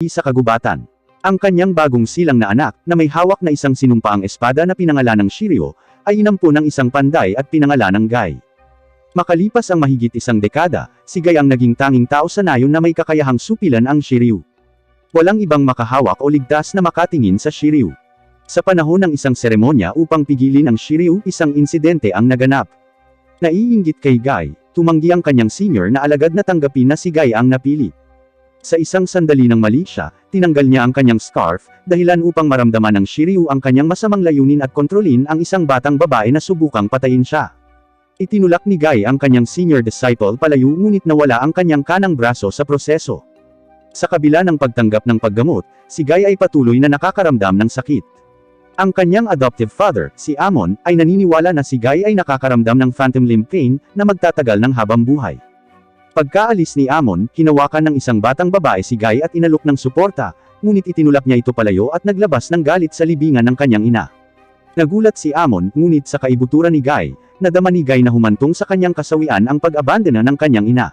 sa kagubatan. Ang kanyang bagong silang na anak, na may hawak na isang sinumpaang espada na pinangalanang Shiryu, ay inampo ng isang panday at pinangalanang Guy. Makalipas ang mahigit isang dekada, si Guy ang naging tanging tao sa nayon na may kakayahang supilan ang Shiryu. Walang ibang makahawak o ligtas na makatingin sa Shiryu. Sa panahon ng isang seremonya upang pigilin ang Shiryu, isang insidente ang naganap. Naiinggit kay Guy, tumanggi ang kanyang senior na alagad na tanggapin na si Guy ang napili. Sa isang sandali ng mali siya, tinanggal niya ang kanyang scarf, dahilan upang maramdaman ng Shiryu ang kanyang masamang layunin at kontrolin ang isang batang babae na subukang patayin siya. Itinulak ni Guy ang kanyang senior disciple palayo ngunit nawala ang kanyang kanang braso sa proseso. Sa kabila ng pagtanggap ng paggamot, si Guy ay patuloy na nakakaramdam ng sakit. Ang kanyang adoptive father, si Amon, ay naniniwala na si Guy ay nakakaramdam ng phantom limb pain na magtatagal ng habang buhay. Pagkaalis ni Amon, hinawakan ng isang batang babae si Guy at inalok ng suporta, ngunit itinulak niya ito palayo at naglabas ng galit sa libingan ng kanyang ina. Nagulat si Amon, ngunit sa kaibuturan ni Guy, nadama ni Guy na humantong sa kanyang kasawian ang pag-abandona ng kanyang ina.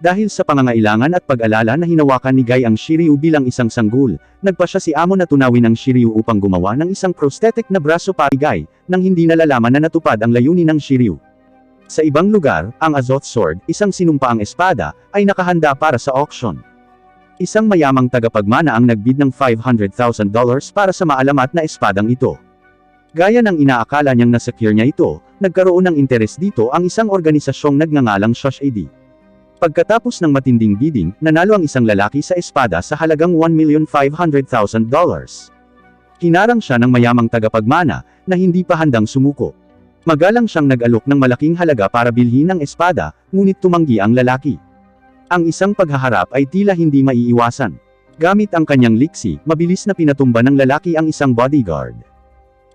Dahil sa pangangailangan at pag-alala na hinawakan ni Guy ang Shiryu bilang isang sanggol, nagpasya si Amon na tunawin ang Shiryu upang gumawa ng isang prosthetic na braso para kay Guy, nang hindi nalalaman na natupad ang layunin ng Shiryu. Sa ibang lugar, ang Azoth Sword, isang sinumpaang espada, ay nakahanda para sa auction. Isang mayamang tagapagmana ang nagbid ng $500,000 para sa maalamat na espadang ito. Gaya ng inaakala niyang nasecure niya ito, nagkaroon ng interes dito ang isang organisasyong nagngangalang Shoshide. Pagkatapos ng matinding bidding, nanalo ang isang lalaki sa espada sa halagang $1,500,000. Hinarang siya ng mayamang tagapagmana, na hindi pa handang sumuko. Magalang siyang nag-alok ng malaking halaga para bilhin ang espada, ngunit tumanggi ang lalaki. Ang isang paghaharap ay tila hindi maiiwasan. Gamit ang kanyang liksi, mabilis na pinatumba ng lalaki ang isang bodyguard.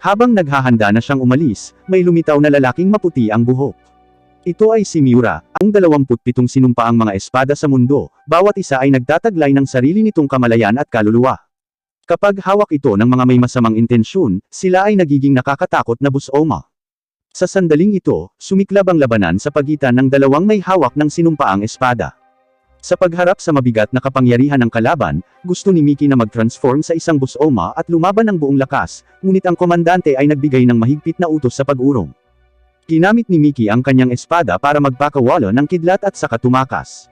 Habang naghahanda na siyang umalis, may lumitaw na lalaking maputi ang buhok. Ito ay si Miura, ang 27 sinumpaang mga espada sa mundo, bawat isa ay nagtataglay ng sarili nitong kamalayan at kaluluwa. Kapag hawak ito ng mga may masamang intensyon, sila ay nagiging nakakatakot na busoma. Sa sandaling ito, sumiklab ang labanan sa pagitan ng dalawang may hawak ng sinumpaang espada. Sa pagharap sa mabigat na kapangyarihan ng kalaban, gusto ni Mickey na mag-transform sa isang busoma at lumaban ng buong lakas, ngunit ang komandante ay nagbigay ng mahigpit na utos sa pag-urong. Ginamit ni Mickey ang kanyang espada para magpakawala ng kidlat at saka tumakas.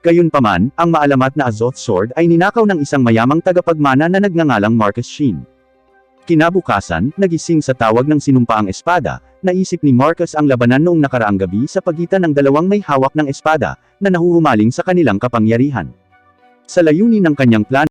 Gayunpaman, ang maalamat na Azoth Sword ay ninakaw ng isang mayamang tagapagmana na nagngangalang Marcus Sheen. Kinabukasan, nagising sa tawag ng sinumpaang espada, naisip ni Marcus ang labanan noong nakaraang gabi sa pagitan ng dalawang may hawak ng espada, na nahuhumaling sa kanilang kapangyarihan. Sa layunin ng kanyang plano,